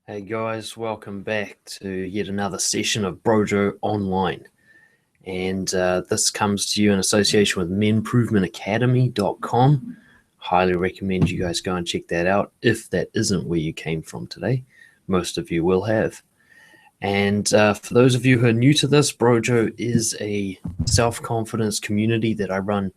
Hey guys, welcome back to yet another session of Brojo Online. And this comes to you in association with menprovementacademy.com. Highly recommend you guys go and check that out if that isn't where you came from today. Most of you will have. And for those of you who are new to this, Brojo is a self-confidence community that I run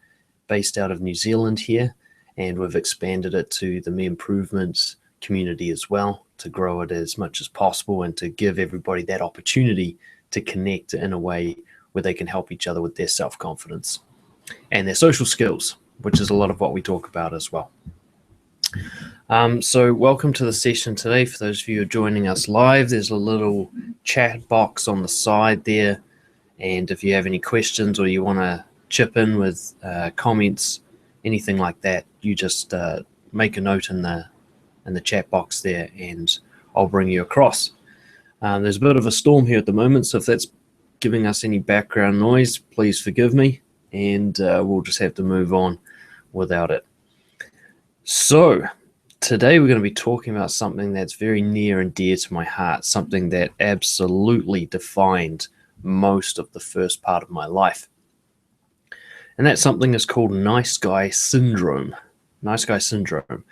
based out of New Zealand here. And we've expanded it to the Men Improvement community as well, to grow it as much as possible and to give everybody that opportunity to connect in a way where they can help each other with their self-confidence and their social skills, which is a lot of what we talk about as well. So welcome to the session today. For those of you who are joining us live, there's a little chat box on the side there, and if you have any questions or you want to chip in with comments, anything like that, you just make a note in the chat box there and I'll bring you across. There's a bit of a storm here at the moment, so if that's giving us any background noise, please forgive me, and we'll just have to move on without it. So today we're going to be talking about something that's very near and dear to my heart, something that absolutely defined most of the first part of my life. And that something is called nice guy syndrome. Nice guy syndrome.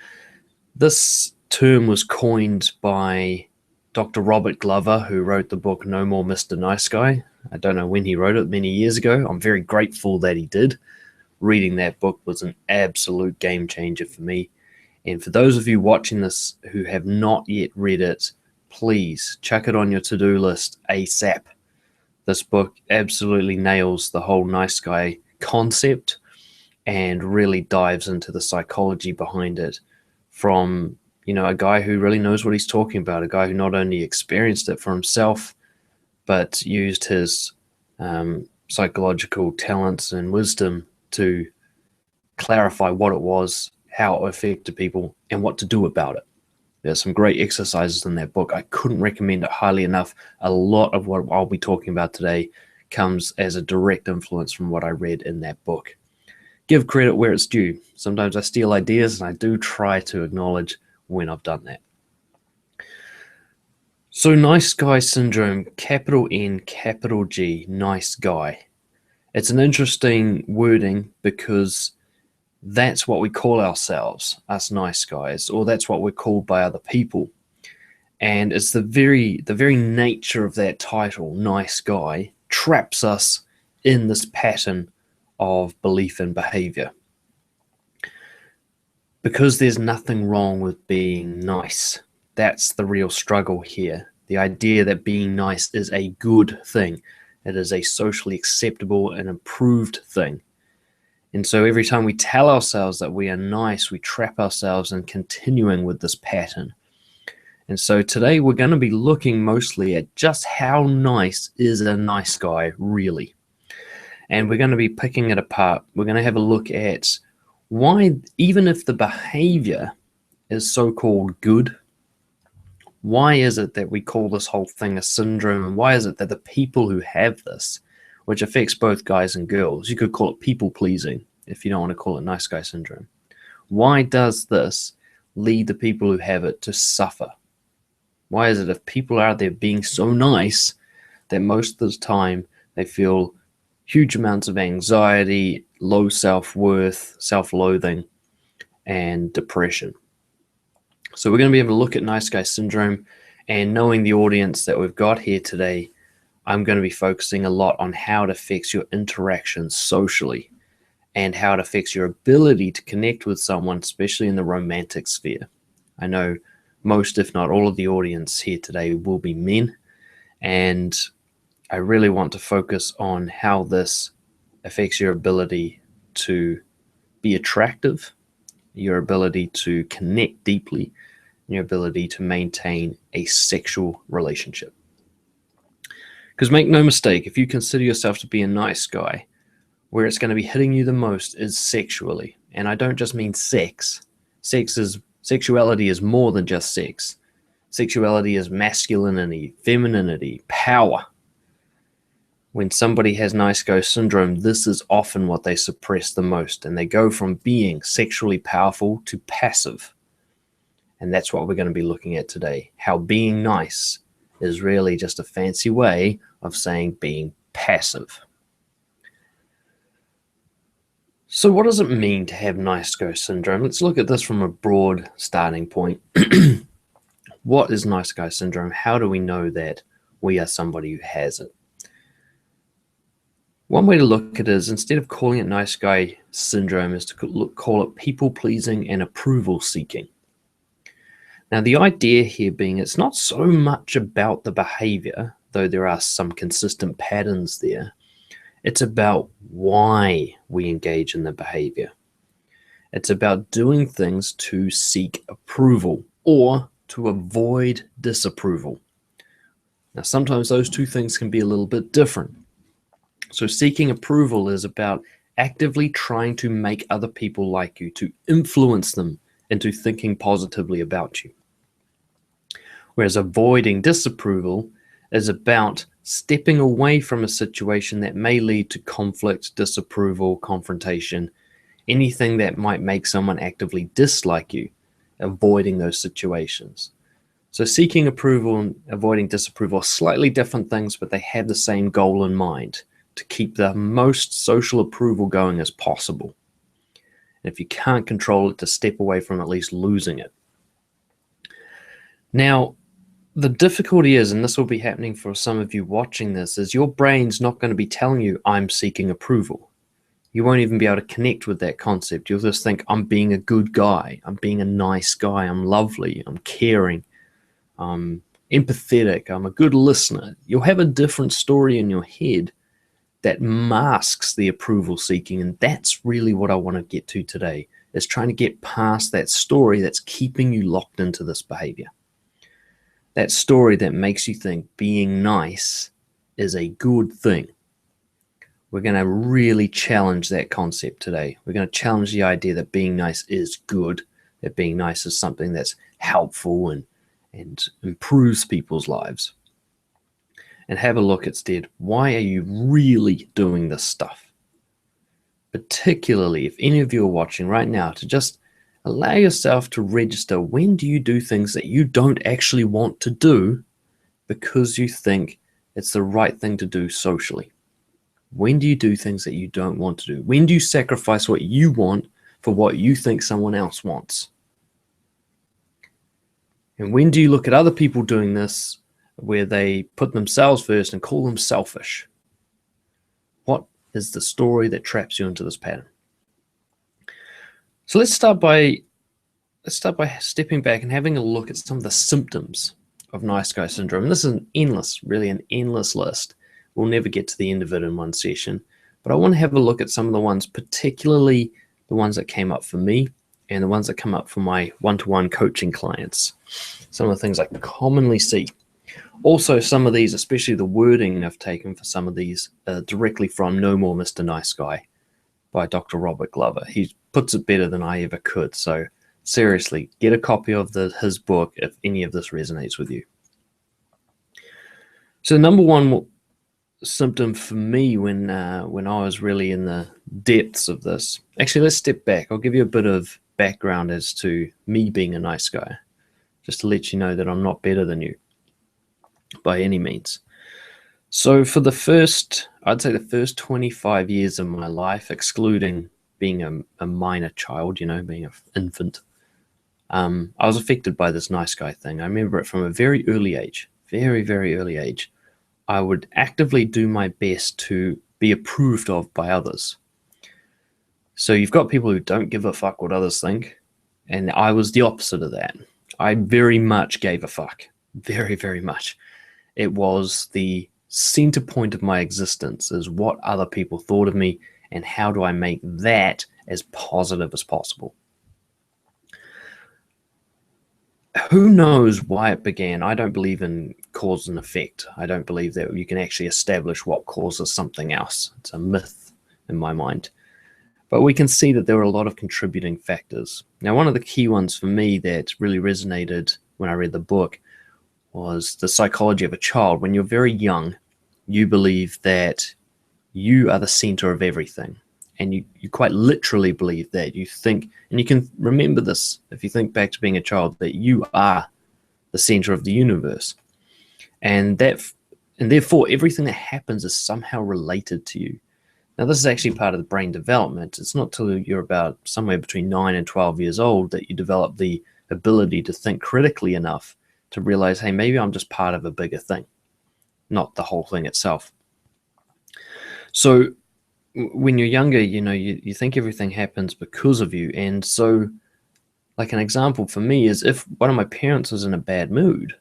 This term was coined by Dr. Robert Glover, who wrote the book No More Mr. Nice Guy. I don't know when he wrote it, many years ago. I'm very grateful that he did. Reading that book was an absolute game changer for me. And for those of you watching this who have not yet read it, please chuck it on your to-do list ASAP. This book absolutely nails the whole nice guy concept and really dives into the psychology behind it from, a guy who really knows what he's talking about, a guy who not only experienced it for himself, but used his psychological talents and wisdom to clarify what it was, how it affected people, and what to do about it. There's some great exercises in that book. I couldn't recommend it highly enough. A lot of what I'll be talking about today comes as a direct influence from what I read in that book. Give credit where it's due. Sometimes I steal ideas, and I do try to acknowledge when I've done that. So nice guy syndrome, capital N, capital G, nice guy. It's an interesting wording because that's what we call ourselves, us nice guys, or that's what we're called by other people. And it's the very nature of that title, nice guy, traps us in this pattern of belief and behavior. Because there's nothing wrong with being nice. That's the real struggle here. The idea that being nice is a good thing. It is a socially acceptable and improved thing. And so every time we tell ourselves that we are nice, we trap ourselves in continuing with this pattern. And so today we're going to be looking mostly at just how nice is a nice guy really. And we're going to be picking it apart. We're going to have a look at why, even if the behavior is so-called good, why is it that we call this whole thing a syndrome? And why is it that the people who have this, which affects both guys and girls, you could call it people-pleasing if you don't want to call it nice guy syndrome. Why does this lead the people who have it to suffer? Why is it if people are out there being so nice that most of the time they feel huge amounts of anxiety, low self-worth, self-loathing, and depression? So we're going to be able to look at nice guy syndrome, and knowing the audience that we've got here today, I'm going to be focusing a lot on how it affects your interactions socially and how it affects your ability to connect with someone, especially in the romantic sphere. I know most, if not all of the audience here today will be men, and I really want to focus on how this affects your ability to be attractive, your ability to connect deeply, and your ability to maintain a sexual relationship. Because make no mistake, if you consider yourself to be a nice guy, where it's going to be hitting you the most is sexually. And I don't just mean sex. Sexuality is more than just sex. Sexuality is masculinity, femininity, power. When somebody has nice guy syndrome, this is often what they suppress the most, and they go from being sexually powerful to passive. And that's what we're going to be looking at today. How being nice is really just a fancy way of saying being passive. So what does it mean to have nice guy syndrome? Let's look at this from a broad starting point. What is nice guy syndrome? How do we know that we are somebody who has it? One way to look at it is, instead of calling it nice guy syndrome, is to call it people pleasing and approval seeking. Now, the idea here being it's not so much about the behavior, though there are some consistent patterns there. It's about why we engage in the behavior. It's about doing things to seek approval or to avoid disapproval. Now, sometimes those two things can be a little bit different. So seeking approval is about actively trying to make other people like you, to influence them into thinking positively about you. Whereas avoiding disapproval is about stepping away from a situation that may lead to conflict, disapproval, confrontation, anything that might make someone actively dislike you, avoiding those situations. So seeking approval and avoiding disapproval are slightly different things, but they have the same goal in mind: to keep the most social approval going as possible. And if you can't control it, to step away from at least losing it. Now, the difficulty is, and this will be happening for some of you watching this, is your brain's not going to be telling you, I'm seeking approval. You won't even be able to connect with that concept. You'll just think, I'm being a good guy. I'm being a nice guy. I'm lovely. I'm caring. I'm empathetic. I'm a good listener. You'll have a different story in your head that masks the approval seeking. And that's really what I want to get to today, is trying to get past that story that's keeping you locked into this behavior. That story that makes you think being nice is a good thing. We're going to really challenge that concept today. We're going to challenge the idea that being nice is good, that being nice is something that's helpful and improves people's lives. And have a look instead, why are you really doing this stuff? Particularly if any of you are watching right now, to just allow yourself to register, when do you do things that you don't actually want to do because you think it's the right thing to do socially? When do you do things that you don't want to do? When do you sacrifice what you want for what you think someone else wants? And when do you look at other people doing this where they put themselves first and call them selfish? What is the story that traps you into this pattern? So let's start by stepping back and having a look at some of the symptoms of nice guy syndrome. And this is really an endless list. We'll never get to the end of it in one session, but I want to have a look at some of the ones, particularly the ones that came up for me and the ones that come up for my one-to-one coaching clients. Some of the things I commonly see. Also, some of these, especially the wording I've taken for some of these, directly from No More Mr. Nice Guy by Dr. Robert Glover. He puts it better than I ever could. So seriously, get a copy of his book if any of this resonates with you. So the number one symptom for me when I was really in the depths of this, actually, let's step back. I'll give you a bit of background as to me being a nice guy, just to let you know that I'm not better than you by any means. So for I'd say the first 25 years of my life, excluding being a minor child, being an infant, I was affected by this nice guy thing. I remember it from a very early age, very, very early age. I would actively do my best to be approved of by others. So you've got people who don't give a fuck what others think, and I was the opposite of that. I very much gave a fuck, very, very much. It was the center point of my existence, is what other people thought of me and how do I make that as positive as possible. Who knows why it began? I don't believe in cause and effect. I don't believe that you can actually establish what causes something else. It's a myth in my mind. But we can see that there were a lot of contributing factors. Now, one of the key ones for me that really resonated when I read the book was the psychology of a child. When you're very young, you believe that you are the center of everything. And you quite literally believe that. You think, and you can remember this if you think back to being a child, that you are the center of the universe. And therefore everything that happens is somehow related to you. Now, this is actually part of the brain development. It's not till you're about somewhere between 9 and 12 years old that you develop the ability to think critically enough to realize, hey, maybe I'm just part of a bigger thing, not the whole thing itself. So when you're younger, you think everything happens because of you. And so, like, an example for me is if one of my parents was in a bad mood,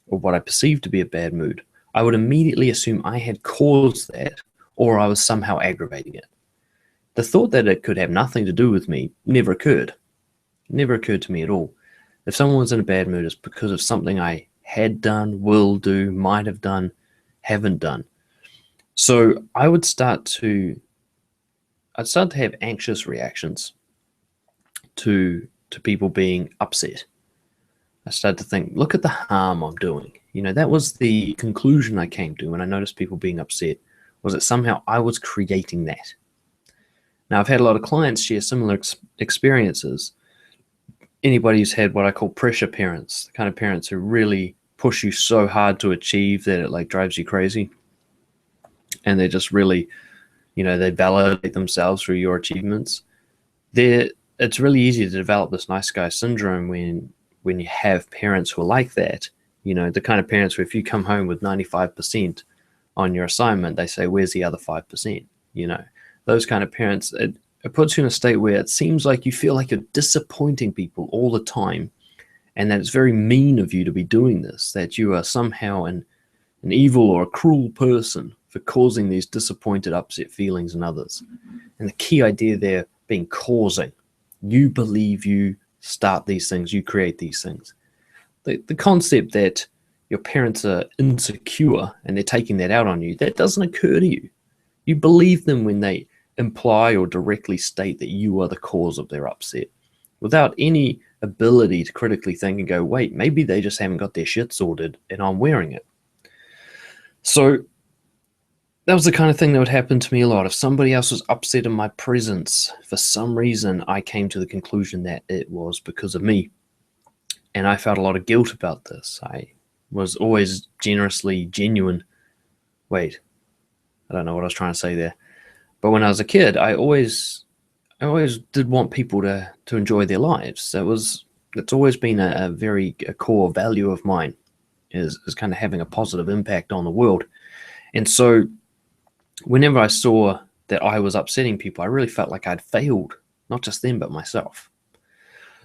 or what I perceived to be a bad mood, I would immediately assume I had caused that, or I was somehow aggravating it. The thought that it could have nothing to do with me never occurred. Never occurred to me at all. If someone was in a bad mood, it's because of something I had done, will do, might have done, haven't done. So I'd start to have anxious reactions to people being upset. I started to think, look at the harm I'm doing. That was the conclusion I came to when I noticed people being upset, was that somehow I was creating that. Now, I've had a lot of clients share similar experiences. Anybody who's had what I call pressure parents, the kind of parents who really push you so hard to achieve that it like drives you crazy. And they're just really, they validate themselves through your achievements. It's really easy to develop this nice guy syndrome when you have parents who are like that. The kind of parents where if you come home with 95% on your assignment, they say, where's the other 5%? Those kind of parents, it puts you in a state where it seems like you feel like you're disappointing people all the time, and that it's very mean of you to be doing this, that you are somehow an evil or a cruel person for causing these disappointed, upset feelings in others. And the key idea there being causing. You believe you start these things, you create these things. The concept that your parents are insecure and they're taking that out on you, that doesn't occur to you. You believe them when they imply or directly state that you are the cause of their upset, without any ability to critically think and go, wait, maybe they just haven't got their shit sorted and I'm wearing it. So that was the kind of thing that would happen to me a lot. If somebody else was upset in my presence, for some reason, I came to the conclusion that it was because of me. And I felt a lot of guilt about this. I was always generously genuine. Wait, I don't know what I was trying to say there. But when I was a kid, I always did want people to enjoy their lives. It's always been a core value of mine, is kind of having a positive impact on the world. And so whenever I saw that I was upsetting people, I really felt like I'd failed, not just them, but myself.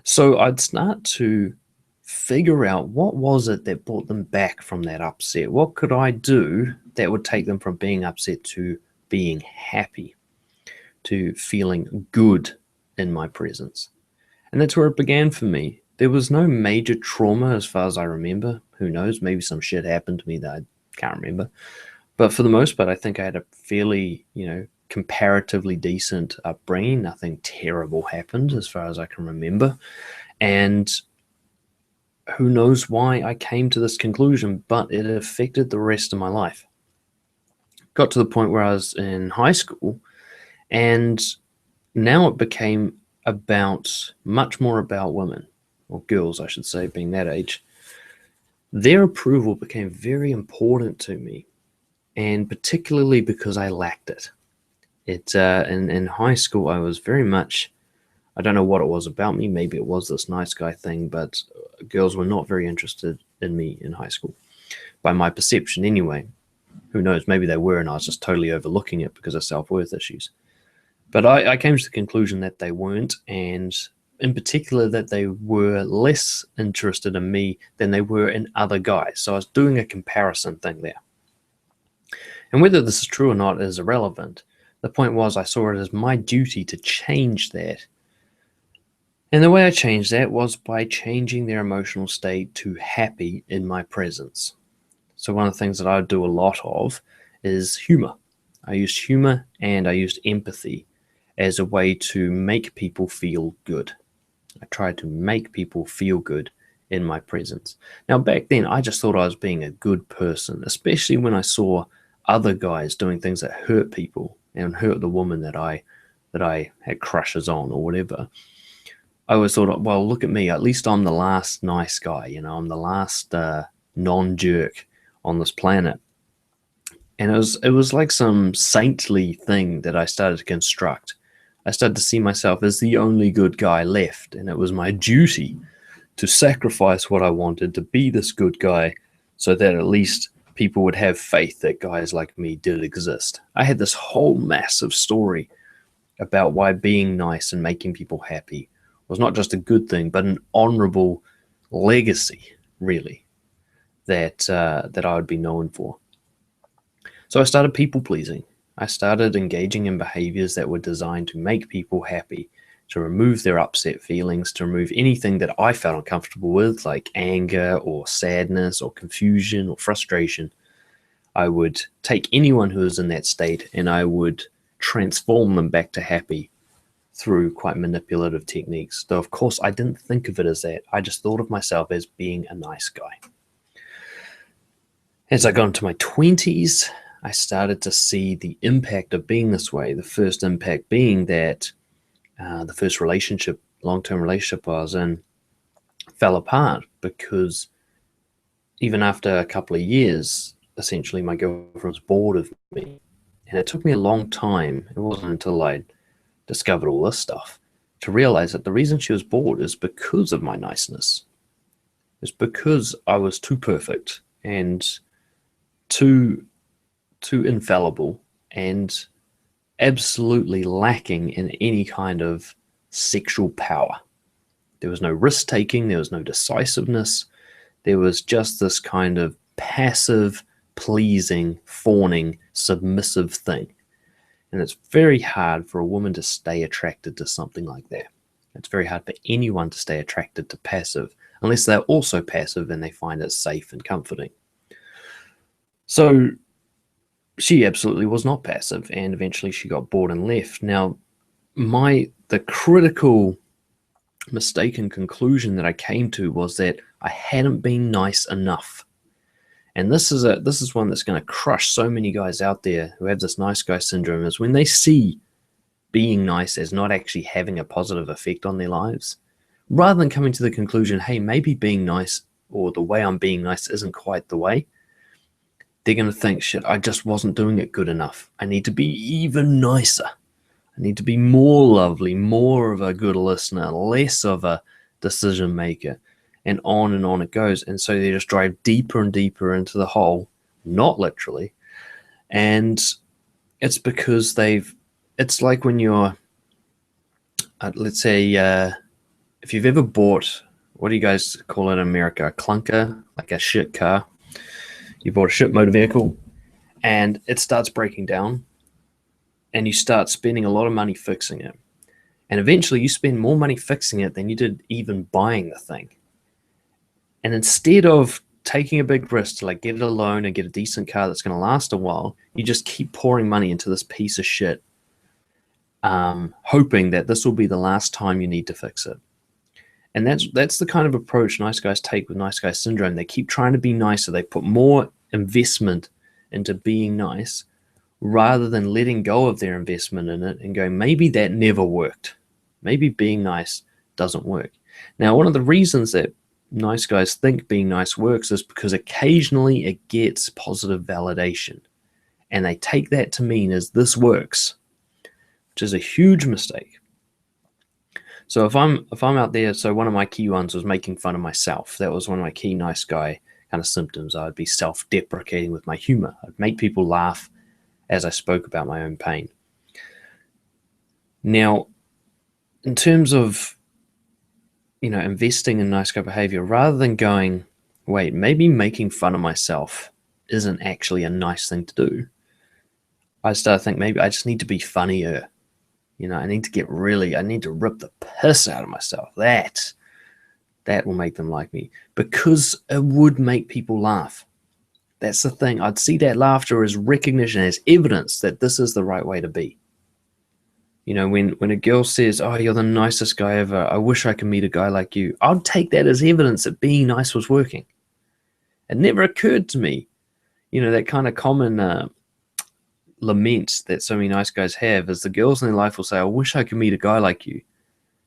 So I'd start to figure out what was it that brought them back from that upset. What could I do that would take them from being upset to being happy, to feeling good in my presence? And that's where it began for me. There was no major trauma as far as I remember. Who knows? Maybe some shit happened to me that I can't remember. But for the most part, I think I had a fairly, comparatively decent upbringing. Nothing terrible happened as far as I can remember. And who knows why I came to this conclusion, but it affected the rest of my life. Got to the point where I was in high school, and now it became much more about women, or girls, I should say, being that age. Their approval became very important to me, and particularly because I lacked it. In high school, I was very much, I don't know what it was about me. Maybe it was this nice guy thing, but girls were not very interested in me in high school, by my perception anyway. Who knows? Maybe they were, and I was just totally overlooking it because of self-worth issues. But I came to the conclusion that they weren't, and in particular that they were less interested in me than they were in other guys. So I was doing a comparison thing there. And whether this is true or not is irrelevant. The point was I saw it as my duty to change that. And the way I changed that was by changing their emotional state to happy in my presence. So one of the things that I do a lot of is humor. I used humor and I used empathy as a way to make people feel good. I tried to make people feel good in my presence. Now, back then, I just thought I was being a good person, especially when I saw other guys doing things that hurt people and hurt the woman that I that I had crushes on or whatever, I always thought, well, look at me. At least I'm the last nice guy. I'm the last non-jerk on this planet. And it was like some saintly thing that I started to construct. I started to see myself as the only good guy left, and it was my duty to sacrifice what I wanted to be this good guy so that at least people would have faith that guys like me did exist. I had this whole massive story about why being nice and making people happy was not just a good thing, but an honorable legacy, really, that I would be known for. So I started people pleasing. I started engaging in behaviors that were designed to make people happy, to remove their upset feelings, to remove anything that I felt uncomfortable with, like anger or sadness or confusion or frustration. I would take anyone who was in that state and I would transform them back to happy through quite manipulative techniques. Though, of course, I didn't think of it as that. I just thought of myself as being a nice guy. As I got into my 20s, I started to see the impact of being this way. The first impact being that the first long-term relationship I was in, fell apart because even after a couple of years, essentially my girlfriend was bored of me. And it took me a long time. It wasn't until I discovered all this stuff to realize that the reason she was bored is because of my niceness. It's because I was too perfect and too infallible and absolutely lacking in any kind of sexual power. There was no risk-taking, there was no decisiveness, there was just this kind of passive, pleasing, fawning, submissive thing. And it's very hard for a woman to stay attracted to something like that. It's very hard for anyone to stay attracted to passive, unless they're also passive and they find it safe and comforting. So she absolutely was not passive, and eventually she got bored and left. Now, the critical mistaken conclusion that I came to was that I hadn't been nice enough. And this is one that's going to crush so many guys out there who have this nice guy syndrome, is when they see being nice as not actually having a positive effect on their lives, rather than coming to the conclusion, hey, maybe being nice or the way I'm being nice isn't quite the way, they're going to think, shit, I just wasn't doing it good enough. I need to be even nicer. I need to be more lovely, more of a good listener, less of a decision maker, and on it goes. And so they just drive deeper and deeper into the hole, not literally. And it's because it's like when you're, let's say, if you've ever bought, what do you guys call it in America? A clunker, like a shit car. You bought a shit motor vehicle and it starts breaking down and you start spending a lot of money fixing it. And eventually you spend more money fixing it than you did even buying the thing. And instead of taking a big risk to like get it a loan and get a decent car that's going to last a while, you just keep pouring money into this piece of shit, hoping that this will be the last time you need to fix it. And that's the kind of approach nice guys take with nice guy syndrome. They keep trying to be nicer. They put more investment into being nice rather than letting go of their investment in it and going, maybe that never worked. Maybe being nice doesn't work. Now, one of the reasons that nice guys think being nice works is because occasionally it gets positive validation. And they take that to mean as this works, which is a huge mistake. So if I'm out there, so one of my key ones was making fun of myself. That was one of my key nice guy kind of symptoms. I'd be self-deprecating with my humor. I'd make people laugh as I spoke about my own pain. Now, in terms of, investing in nice guy behavior, rather than going, wait, maybe making fun of myself isn't actually a nice thing to do, I started to think maybe I just need to be funnier. I need to rip the piss out of myself. That will make them like me, because it would make people laugh. That's the thing. I'd see that laughter as recognition, as evidence that this is the right way to be. When a girl says, oh, you're the nicest guy ever, I wish I could meet a guy like you, I'd take that as evidence that being nice was working. It never occurred to me, that kind of common lament that so many nice guys have is the girls in their life will say, I wish I could meet a guy like you.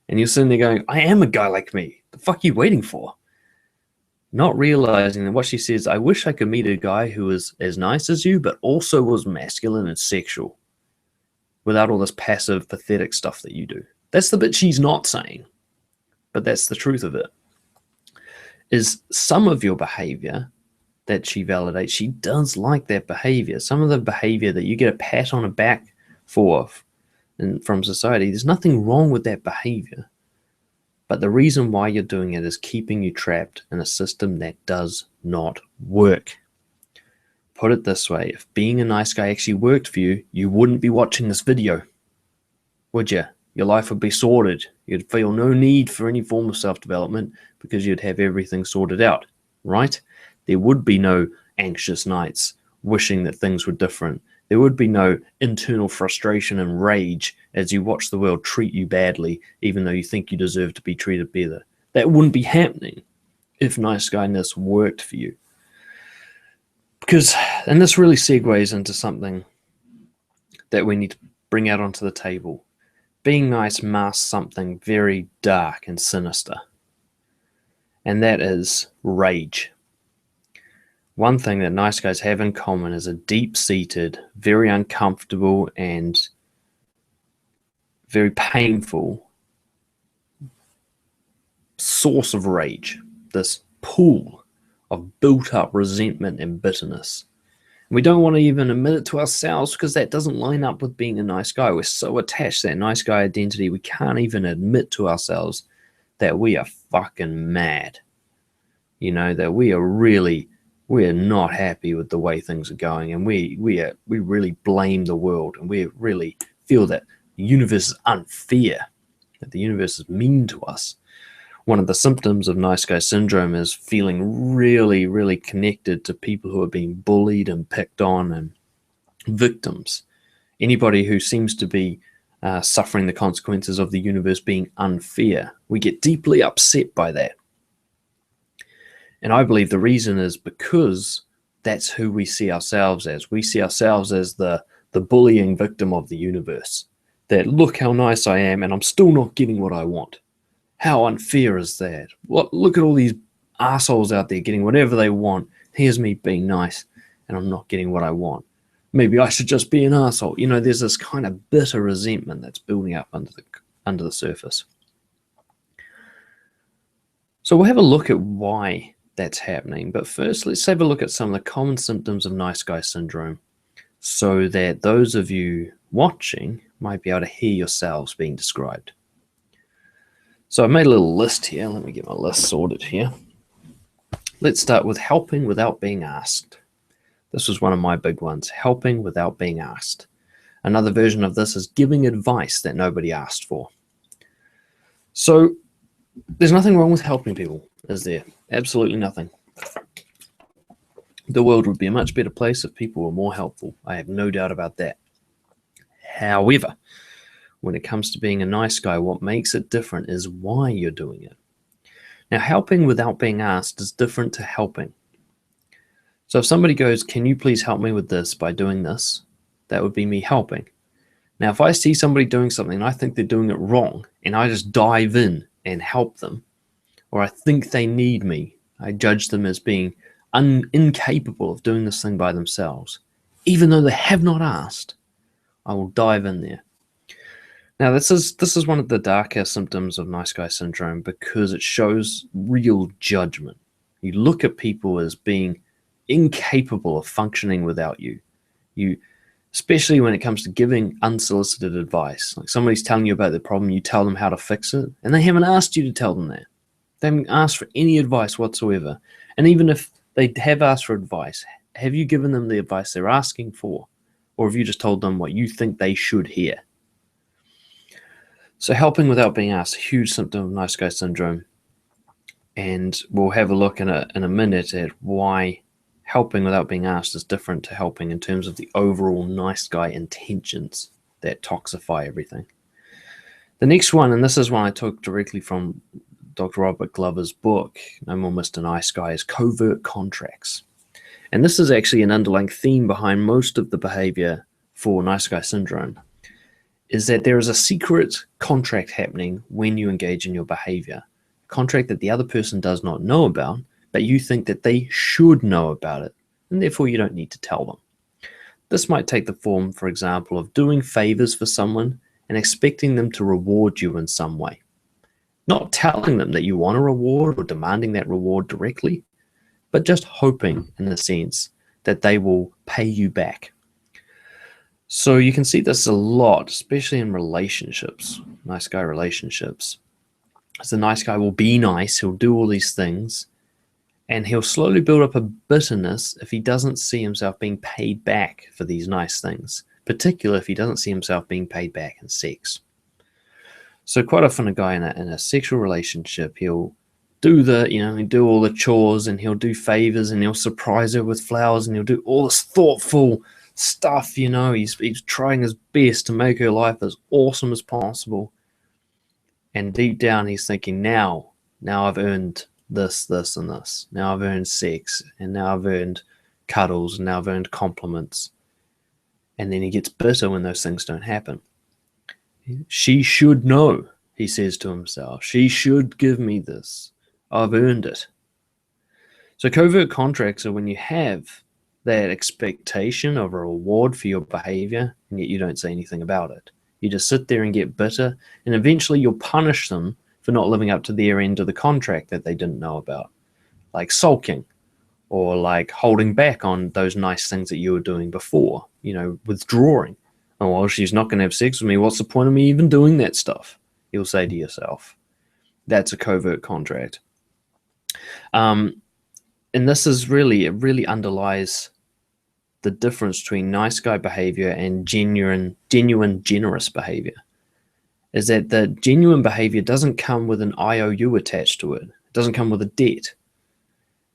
And you're sitting there going, I am a guy like me. The fuck are you waiting for? Not realizing that what she says, I wish I could meet a guy who was as nice as you, but also was masculine and sexual without all this passive, pathetic stuff that you do. That's the bit she's not saying, but that's the truth of it. Is some of your behavior that she validates, she does like that behavior. Some of the behavior that you get a pat on the back for and from society, there's nothing wrong with that behavior. But the reason why you're doing it is keeping you trapped in a system that does not work. Put it this way, if being a nice guy actually worked for you, you wouldn't be watching this video, would you? Your life would be sorted. You'd feel no need for any form of self-development because you'd have everything sorted out, right? There would be no anxious nights wishing that things were different. There would be no internal frustration and rage as you watch the world treat you badly, even though you think you deserve to be treated better. That wouldn't be happening if nice guyness worked for you. Because, and this really segues into something that we need to bring out onto the table. Being nice masks something very dark and sinister, and that is rage. One thing that nice guys have in common is a deep-seated, very uncomfortable and very painful source of rage, this pool of built-up resentment and bitterness. We don't want to even admit it to ourselves because that doesn't line up with being a nice guy. We're so attached to that nice guy identity, we can't even admit to ourselves that we are fucking mad. You know, that we're not happy with the way things are going, and we really blame the world, and we really feel that the universe is unfair, that the universe is mean to us. One of the symptoms of nice guy syndrome is feeling really, really connected to people who are being bullied and picked on and victims. Anybody who seems to be suffering the consequences of the universe being unfair, we get deeply upset by that. And I believe the reason is because that's who we see ourselves as. We see ourselves as the bullying victim of the universe. That, look how nice I am and I'm still not getting what I want. How unfair is that? Look at all these assholes out there getting whatever they want. Here's me being nice and I'm not getting what I want. Maybe I should just be an asshole. You know, there's this kind of bitter resentment that's building up under the surface. So we'll have a look at why that's happening. But first, let's have a look at some of the common symptoms of nice guy syndrome so that those of you watching might be able to hear yourselves being described. So I've made a little list here. Let me get my list sorted here. Let's start with helping without being asked. This was one of my big ones, helping without being asked. Another version of this is giving advice that nobody asked for. So there's nothing wrong with helping people, is there? Absolutely nothing. The world would be a much better place if people were more helpful. I have no doubt about that. However, when it comes to being a nice guy, what makes it different is why you're doing it. Now, helping without being asked is different to helping. So if somebody goes, can you please help me with this by doing this? That would be me helping. Now, if I see somebody doing something and I think they're doing it wrong and I just dive in and help them, or I think they need me, I judge them as being incapable of doing this thing by themselves, even though they have not asked, I will dive in there. Now, this is one of the darker symptoms of nice guy syndrome because it shows real judgment. You look at people as being incapable of functioning without you. Especially when it comes to giving unsolicited advice. Like somebody's telling you about the problem, you tell them how to fix it, and they haven't asked you to tell them that. They haven't asked for any advice whatsoever. And even if they have asked for advice, have you given them the advice they're asking for? Or have you just told them what you think they should hear? So helping without being asked, a huge symptom of nice guy syndrome. And we'll have a look in a minute at why helping without being asked is different to helping in terms of the overall nice guy intentions that toxify everything. The next one, and this is one I took directly from Dr. Robert Glover's book, No More Mr. Nice Guy, is covert contracts. And this is actually an underlying theme behind most of the behavior for nice guy syndrome is that there is a secret contract happening when you engage in your behavior, a contract that the other person does not know about, but you think that they should know about it, and therefore you don't need to tell them. This might take the form, for example, of doing favors for someone and expecting them to reward you in some way. Not telling them that you want a reward or demanding that reward directly, but just hoping, in a sense, that they will pay you back. So you can see this a lot, especially in relationships, nice guy relationships. As the nice guy will be nice, he'll do all these things, and he'll slowly build up a bitterness if he doesn't see himself being paid back for these nice things, particularly if he doesn't see himself being paid back in sex. So quite often a guy in a sexual relationship, he'll do he'll do all the chores and he'll do favors and he'll surprise her with flowers and he'll do all this thoughtful stuff, he's trying his best to make her life as awesome as possible. And deep down he's thinking, now I've earned this, and this. Now I've earned sex, and now I've earned cuddles, and now I've earned compliments. And then he gets bitter when those things don't happen. She should know, he says to himself. She should give me this. I've earned it. So covert contracts are when you have that expectation of a reward for your behavior, and yet you don't say anything about it. You just sit there and get bitter, and eventually you'll punish them for not living up to their end of the contract that they didn't know about, like sulking or like holding back on those nice things that you were doing before, withdrawing. Oh, well, she's not going to have sex with me. What's the point of me even doing that stuff? You'll say to yourself. That's a covert contract. And this is it really underlies the difference between nice guy behavior and genuine generous behavior. Is that the genuine behavior doesn't come with an IOU attached to it. It doesn't come with a debt.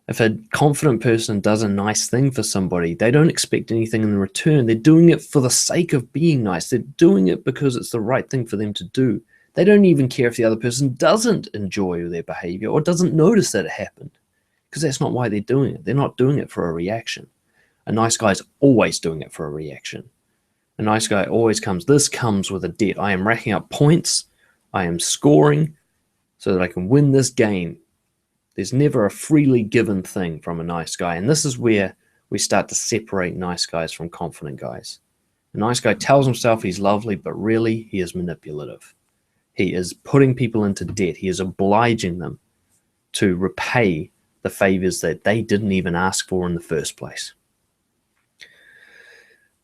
If a confident person does a nice thing for somebody, they don't expect anything in return. They're doing it for the sake of being nice. They're doing it because it's the right thing for them to do. They don't even care if the other person doesn't enjoy their behavior or doesn't notice that it happened, because that's not why they're doing it. They're not doing it for a reaction. A nice guy's always doing it for a reaction. A nice guy always this comes with a debt. I am racking up points. I am scoring so that I can win this game. There's never a freely given thing from a nice guy. And this is where we start to separate nice guys from confident guys. A nice guy tells himself he's lovely, but really he is manipulative. He is putting people into debt. He is obliging them to repay the favors that they didn't even ask for in the first place.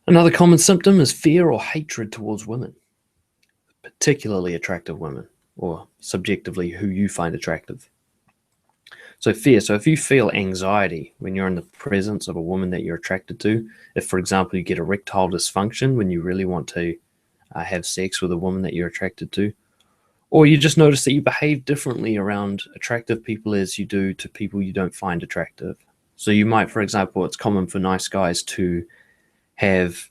Another common symptom is fear or hatred towards women, particularly attractive women, or subjectively who you find attractive. So fear. So if you feel anxiety when you're in the presence of a woman that you're attracted to, if, for example, you get erectile dysfunction when you really want to have sex with a woman that you're attracted to, or you just notice that you behave differently around attractive people as you do to people you don't find attractive. So you might, for example, it's common for nice guys to have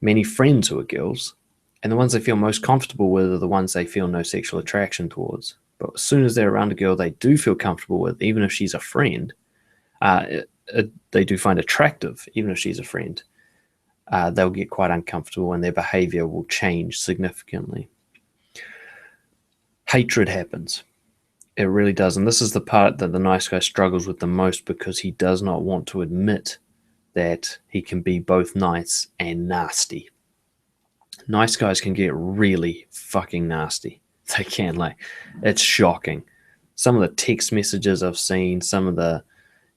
many friends who are girls, and the ones they feel most comfortable with are the ones they feel no sexual attraction towards. But as soon as they're around a girl they do feel comfortable with, even if she's a friend, they do find attractive, even if she's a friend, they'll get quite uncomfortable and their behavior will change significantly. Hatred happens. It really does. And this is the part that the nice guy struggles with the most, because he does not want to admit that he can be both nice and nasty. Nice guys can get really fucking nasty. They can, it's shocking. Some of the text messages I've seen, some of the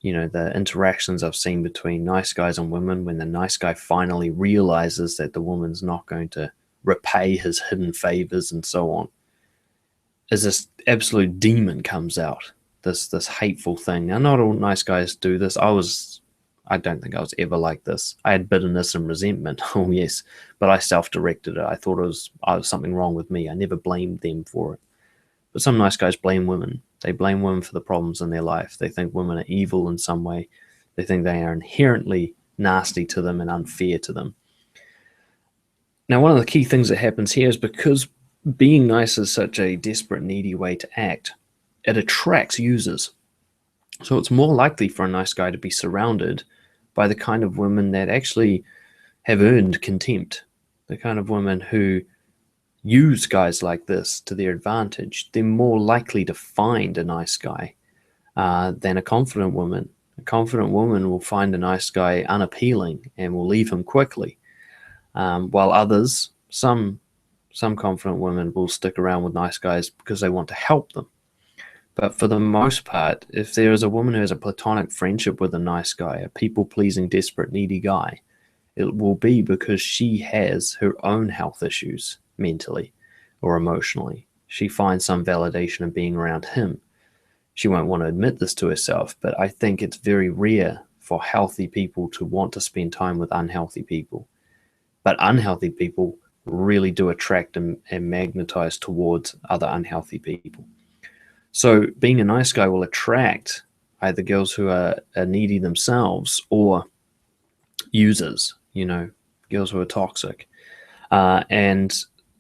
interactions I've seen between nice guys and women, when the nice guy finally realizes that the woman's not going to repay his hidden favors and so on, is this absolute demon comes out, this hateful thing. Now, not all nice guys do this. I don't think I was ever like this. I had bitterness and resentment, oh yes, but I self-directed it. I thought it was something wrong with me. I never blamed them for it. But some nice guys blame women. They blame women for the problems in their life. They think women are evil in some way. They think they are inherently nasty to them and unfair to them. Now, one of the key things that happens here is because being nice is such a desperate, needy way to act, it attracts users. So it's more likely for a nice guy to be surrounded by the kind of women that actually have earned contempt. The kind of women who use guys like this to their advantage, they're more likely to find a nice guy than a confident woman. A confident woman will find a nice guy unappealing and will leave him quickly, while others, some confident women will stick around with nice guys because they want to help them. But for the most part, if there is a woman who has a platonic friendship with a nice guy, a people-pleasing, desperate, needy guy, it will be because she has her own health issues mentally or emotionally. She finds some validation in being around him. She won't want to admit this to herself, but I think it's very rare for healthy people to want to spend time with unhealthy people. But unhealthy people really do attract and magnetize towards other unhealthy people. So being a nice guy will attract either girls who are needy themselves or users, girls who are toxic. And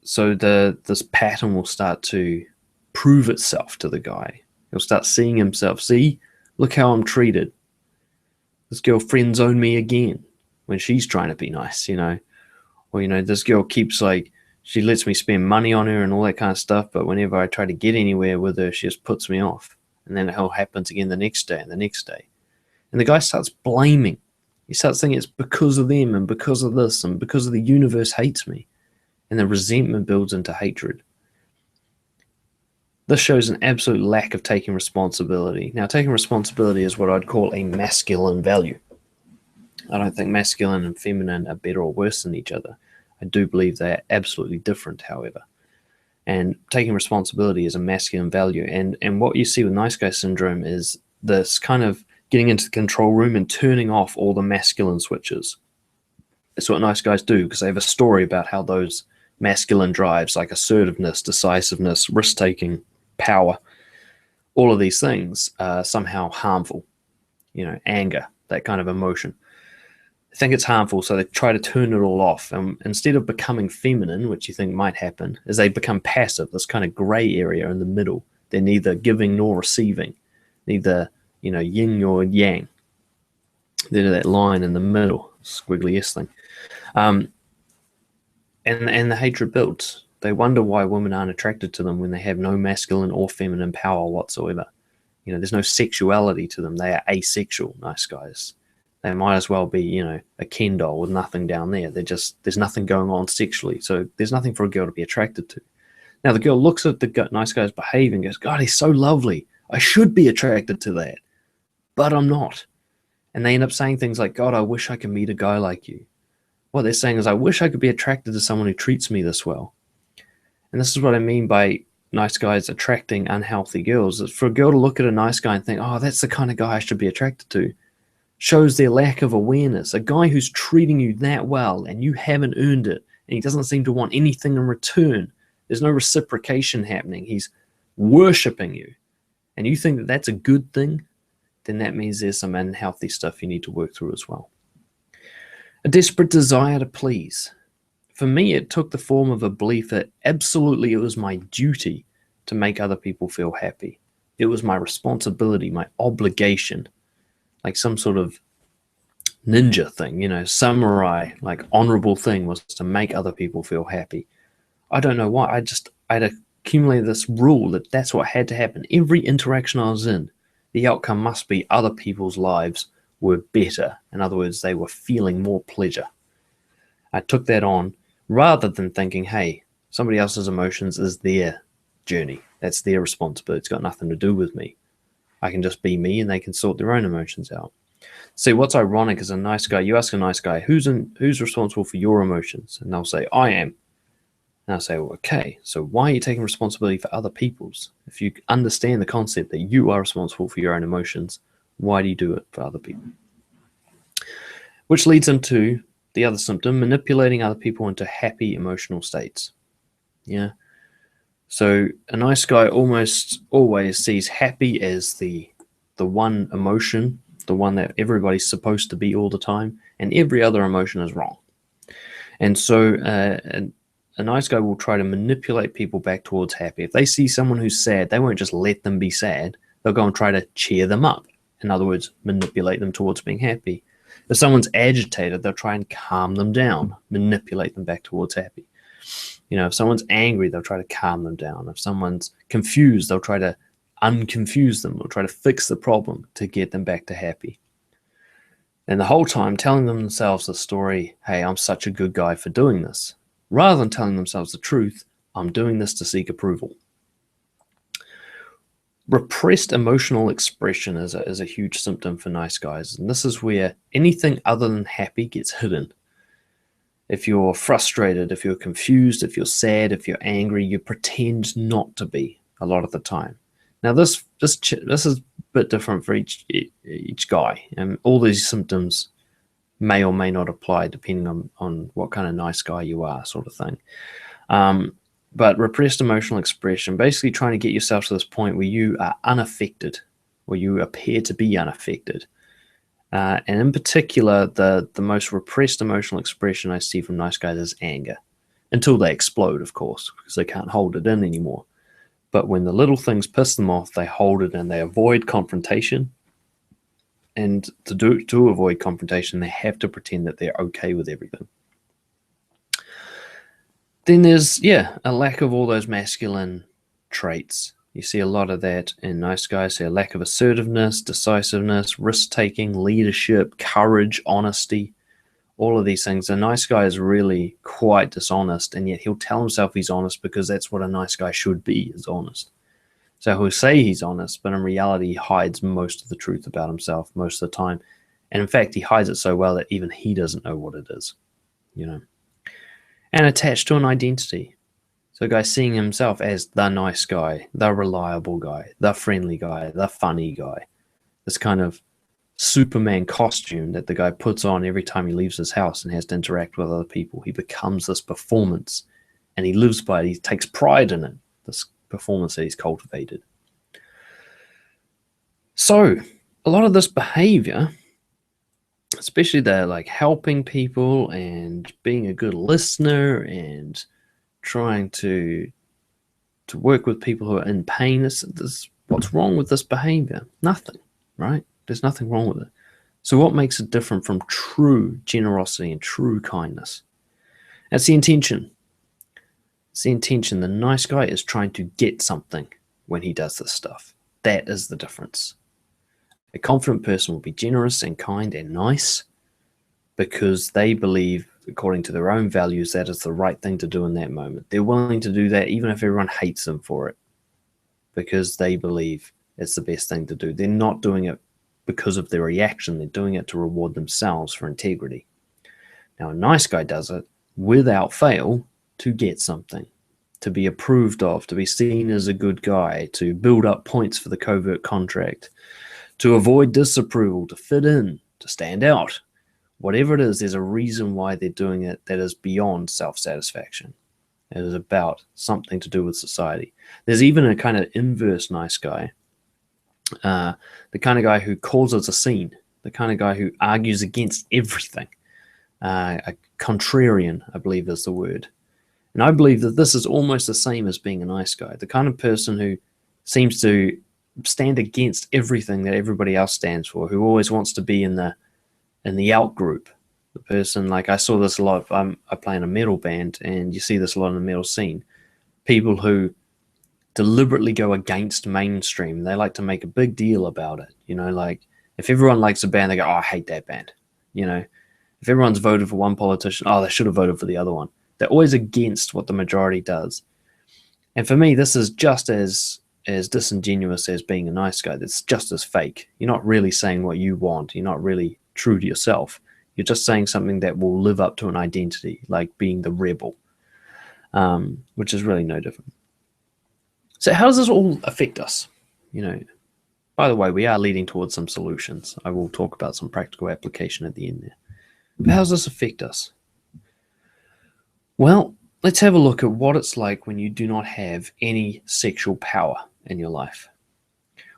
so this pattern will start to prove itself to the guy. He'll start seeing himself, see, look how I'm treated. This girl friendzone me again when she's trying to be nice, Or, this girl keeps she lets me spend money on her and all that kind of stuff, but whenever I try to get anywhere with her, she just puts me off. And then it all happens again the next day and the next day. And the guy starts blaming. He starts thinking it's because of them and because of this and because of the universe hates me. And the resentment builds into hatred. This shows an absolute lack of taking responsibility. Now, taking responsibility is what I'd call a masculine value. I don't think masculine and feminine are better or worse than each other. I do believe they are absolutely different, however. And taking responsibility is a masculine value. And what you see with nice guy syndrome is this kind of getting into the control room and turning off all the masculine switches. It's what nice guys do because they have a story about how those masculine drives like assertiveness, decisiveness, risk-taking, power, all of these things are somehow harmful. Anger, that kind of emotion. They think it's harmful, so they try to turn it all off. And instead of becoming feminine, which you think might happen, is they become passive, this kind of gray area in the middle. They're neither giving nor receiving, neither yin nor yang. They're that line in the middle, squiggly S thing. And the hatred builds. They wonder why women aren't attracted to them when they have no masculine or feminine power whatsoever. There's no sexuality to them. They are asexual, nice guys. They might as well be, a Ken doll with nothing down there. There's nothing going on sexually. So there's nothing for a girl to be attracted to. Now the girl looks at the nice guy's behavior and goes, God, he's so lovely. I should be attracted to that, but I'm not. And they end up saying things like, God, I wish I could meet a guy like you. What they're saying is, I wish I could be attracted to someone who treats me this well. And this is what I mean by nice guys attracting unhealthy girls. It's for a girl to look at a nice guy and think, oh, that's the kind of guy I should be attracted to. Shows their lack of awareness. A guy who's treating you that well and you haven't earned it, and he doesn't seem to want anything in return. There's no reciprocation happening. He's worshipping you. And you think that that's a good thing, then that means there's some unhealthy stuff you need to work through as well. A desperate desire to please. For me, it took the form of a belief that absolutely it was my duty to make other people feel happy. It was my responsibility, my obligation, like some sort of ninja thing, samurai, like honorable thing was to make other people feel happy. I don't know why. I'd accumulated this rule that that's what had to happen. Every interaction I was in, the outcome must be other people's lives were better. In other words, they were feeling more pleasure. I took that on rather than thinking, hey, somebody else's emotions is their journey. That's their responsibility. It's got nothing to do with me. I can just be me and they can sort their own emotions out. See, what's ironic is a nice guy, you ask a nice guy, who's responsible for your emotions? And they'll say, I am. And I'll say, well, okay, so why are you taking responsibility for other people's? If you understand the concept that you are responsible for your own emotions, why do you do it for other people? Which leads into the other symptom, manipulating other people into happy emotional states. Yeah. So a nice guy almost always sees happy as the one emotion, the one that everybody's supposed to be all the time, and every other emotion is wrong. And so a nice guy will try to manipulate people back towards happy. If they see someone who's sad, they won't just let them be sad. They'll go and try to cheer them up. In other words, manipulate them towards being happy. If someone's agitated, they'll try and calm them down, manipulate them back towards happy. If someone's angry, they'll try to calm them down. If someone's confused, they'll try to unconfuse them or try to fix the problem to get them back to happy. And the whole time telling themselves the story, hey, I'm such a good guy for doing this, rather than telling themselves the truth, I'm doing this to seek approval. Repressed emotional expression is a huge symptom for nice guys. And this is where anything other than happy gets hidden. If you're frustrated, if you're confused, if you're sad, if you're angry, you pretend not to be a lot of the time. Now, this is a bit different for each guy, and all these symptoms may or may not apply depending on what kind of nice guy you are, sort of thing. But repressed emotional expression, basically trying to get yourself to this point where you are unaffected, where you appear to be unaffected. And in particular, the most repressed emotional expression I see from nice guys is anger, until they explode, of course, because they can't hold it in anymore. But when the little things piss them off, they hold it and they avoid confrontation. And to avoid confrontation, they have to pretend that they're okay with everything. Then there's, a lack of all those masculine traits. You see a lot of that in nice guys. See a lack of assertiveness, decisiveness, risk-taking, leadership, courage, honesty, all of these things. A nice guy is really quite dishonest, and yet he'll tell himself he's honest because that's what a nice guy should be, is honest. So he'll say he's honest, but in reality, he hides most of the truth about himself most of the time. And in fact, he hides it so well that even he doesn't know what it is, And attached to an identity. So a guy seeing himself as the nice guy, the reliable guy, the friendly guy, the funny guy. This kind of Superman costume that the guy puts on every time he leaves his house and has to interact with other people. He becomes this performance, and he lives by it. He takes pride in it, this performance that he's cultivated. So a lot of this behavior, especially the like helping people and being a good listener and trying to work with people who are in pain, what's wrong with this behavior? Nothing, right? There's nothing wrong with it. So what makes it different from true generosity and true kindness? That's the intention. It's the intention. The nice guy is trying to get something when he does this stuff. That is the difference. A confident person will be generous and kind and nice because they believe, according to their own values, that is the right thing to do in that moment. They're willing to do that even if everyone hates them for it, because they believe it's the best thing to do. They're not doing it because of their reaction. They're doing it to reward themselves for integrity. Now, a nice guy does it without fail to get something, to be approved of, to be seen as a good guy, to build up points for the covert contract, to avoid disapproval, to fit in, to stand out. Whatever it is, there's a reason why they're doing it that is beyond self-satisfaction. It is about something to do with society. There's even a kind of inverse nice guy, the kind of guy who causes a scene, the kind of guy who argues against everything. A contrarian, I believe is the word. And I believe that this is almost the same as being a nice guy, the kind of person who seems to stand against everything that everybody else stands for, who always wants to be in the out group. The person, like I saw this a lot, I play in a metal band, and you see this a lot in the metal scene. People who deliberately go against mainstream. They like to make a big deal about it. Like if everyone likes a band, they go, oh, I hate that band. If everyone's voted for one politician, oh, they should have voted for the other one. They're always against what the majority does. And for me, this is just as disingenuous as being a nice guy. That's just as fake. You're not really saying what you want. You're not really true to yourself. You're just saying something that will live up to an identity, like being the rebel, which is really no different. So how does this all affect us? By the way, we are leading towards some solutions. I will talk about some practical application at the end there. But how does this affect us? Well, let's have a look at what it's like when you do not have any sexual power in your life.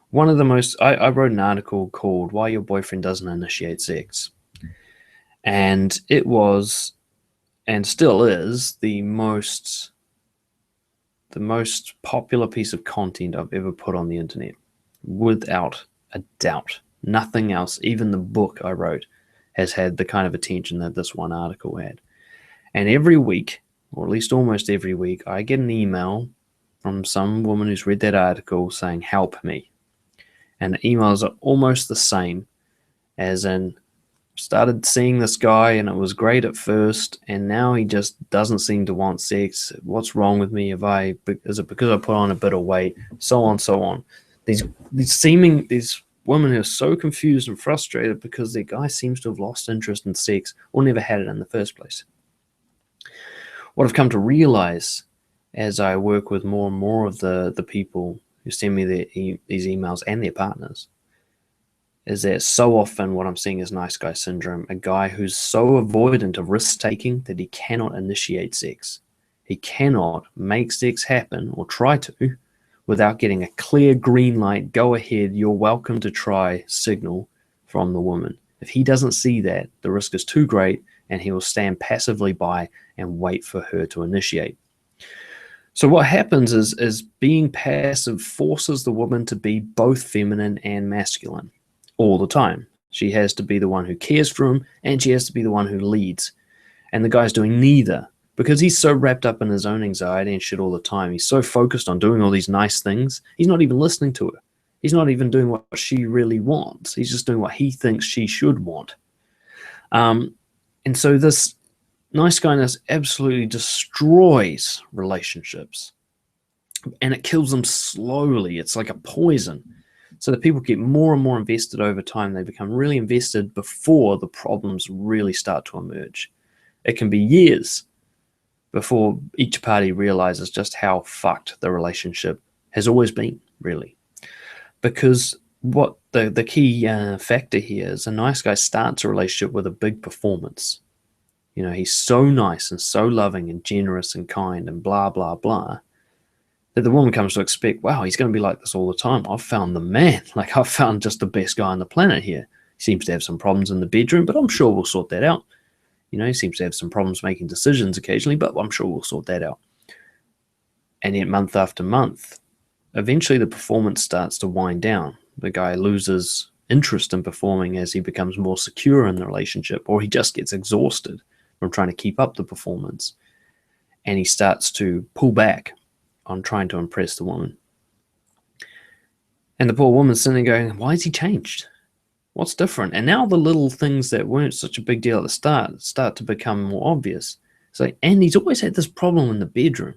One of the most, I wrote an article called Why Your Boyfriend Doesn't Initiate Sex. And it was, and still is, the most popular piece of content I've ever put on the internet, without a doubt. Nothing else, even the book I wrote, has had the kind of attention that this one article had. And every week, or at least almost every week, I get an email from some woman who's read that article saying, help me. And the emails are almost the same, as in, started seeing this guy and it was great at first, and now he just doesn't seem to want sex. What's wrong with me? Is it because I put on a bit of weight? So on, so on. These women who are so confused and frustrated because their guy seems to have lost interest in sex or never had it in the first place. What I've come to realize as I work with more and more of the people who send me these emails and their partners is that so often what I'm seeing is nice guy syndrome, a guy who's so avoidant of risk-taking that he cannot initiate sex. He cannot make sex happen or try to without getting a clear green light, go ahead, you're welcome to try signal from the woman. If he doesn't see that, the risk is too great and he will stand passively by and wait for her to initiate. So what happens is being passive forces the woman to be both feminine and masculine all the time. She has to be the one who cares for him, and she has to be the one who leads. And the guy's doing neither because he's so wrapped up in his own anxiety and shit all the time. He's so focused on doing all these nice things. He's not even listening to her. He's not even doing what she really wants. He's just doing what he thinks she should want. And so this nice guyness absolutely destroys relationships, and it kills them slowly. It's like a poison. So that people get more and more invested over time. They become really invested before the problems really start to emerge. It can be years before each party realizes just how fucked the relationship has always been, really. Because what the key factor here is a nice guy starts a relationship with a big performance. You know, he's so nice and so loving and generous and kind and blah, blah, blah, that the woman comes to expect, wow, he's going to be like this all the time. I've found the man. Like, I've found just the best guy on the planet here. He seems to have some problems in the bedroom, but I'm sure we'll sort that out. You know, he seems to have some problems making decisions occasionally, but I'm sure we'll sort that out. And yet month after month, eventually the performance starts to wind down. The guy loses interest in performing as he becomes more secure in the relationship, or he just gets exhausted from trying to keep up the performance. And he starts to pull back on trying to impress the woman. And the poor woman's sitting there going, why has he changed? What's different? And now the little things that weren't such a big deal at the start to become more obvious. It's like, and he's always had this problem in the bedroom,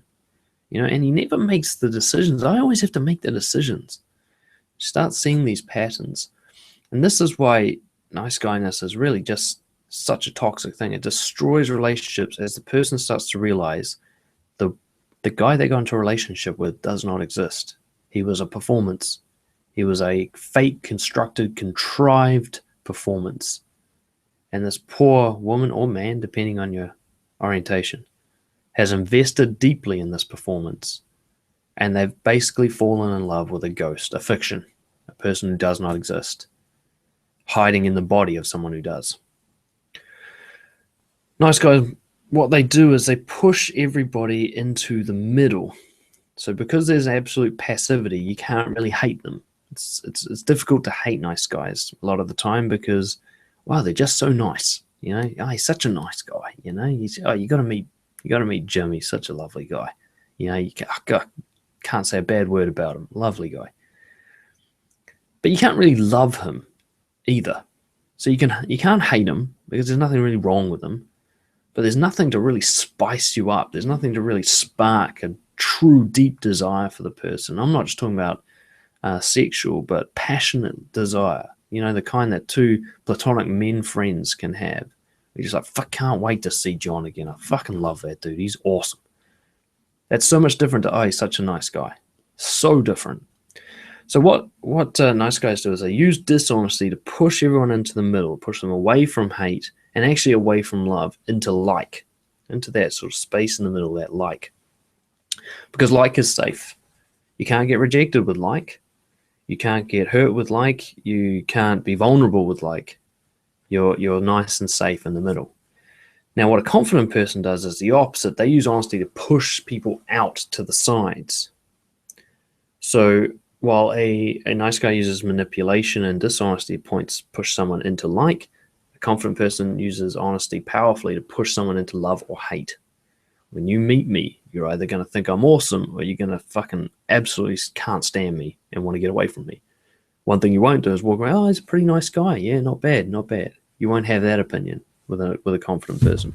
you know, and he never makes the decisions. I always have to make the decisions. Start seeing these patterns. And this is why nice guyness is really just such a toxic thing. It destroys relationships as the person starts to realize the guy they got into a relationship with does not exist. He was a performance. He was a fake, constructed, contrived performance. And this poor woman or man, depending on your orientation, has invested deeply in this performance. And they've basically fallen in love with a ghost, a fiction, a person who does not exist, hiding in the body of someone who does. Nice guys, what they do is they push everybody into the middle. So because there's absolute passivity, you can't really hate them. It's difficult to hate nice guys a lot of the time because, wow, they're just so nice. You know, oh, he's such a nice guy. You know, you got to meet Jim. He's such a lovely guy. You know, can't say a bad word about him. Lovely guy. But you can't really love him either. So you can't hate him because there's nothing really wrong with him. But there's nothing to really spice you up. There's nothing to really spark a true deep desire for the person. I'm not just talking about sexual, but passionate desire. You know, the kind that two platonic men friends can have. You're just like, fuck, can't wait to see John again. I fucking love that dude. He's awesome. That's so much different to, oh, he's such a nice guy. So different. So what nice guys do is they use dishonesty to push everyone into the middle, push them away from hate and actually away from love into that sort of space in the middle, that like. Because like is safe. You can't get rejected with like. You can't get hurt with like. You can't be vulnerable with like. You're nice and safe in the middle. Now, what a confident person does is the opposite. They use honesty to push people out to the sides. So while a nice guy uses manipulation and dishonesty to push someone into like, A confident person uses honesty powerfully to push someone into love or hate. When you meet me, you're either going to think I'm awesome or you're going to fucking absolutely can't stand me and want to get away from me. One thing you won't do is walk around, oh, he's a pretty nice guy. Yeah, not bad, not bad. You won't have that opinion with a confident person.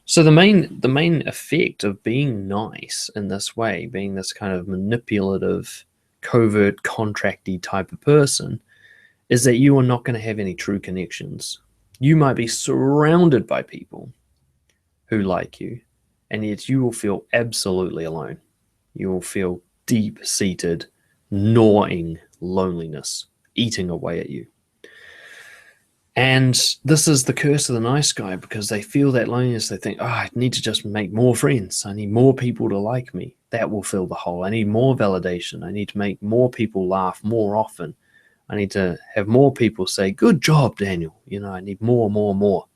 So the main effect of being nice in this way, being this kind of manipulative, covert, contracty type of person, is that you are not going to have any true connections. You might be surrounded by people who like you, and yet you will feel absolutely alone. You will feel deep-seated, gnawing loneliness eating away at you. And this is the curse of the nice guy, because they feel that loneliness. They think, oh, I need to just make more friends. I need more people to like me. That will fill the hole. I need more validation. I need to make more people laugh more often. I need to have more people say, good job, Daniel. I need more.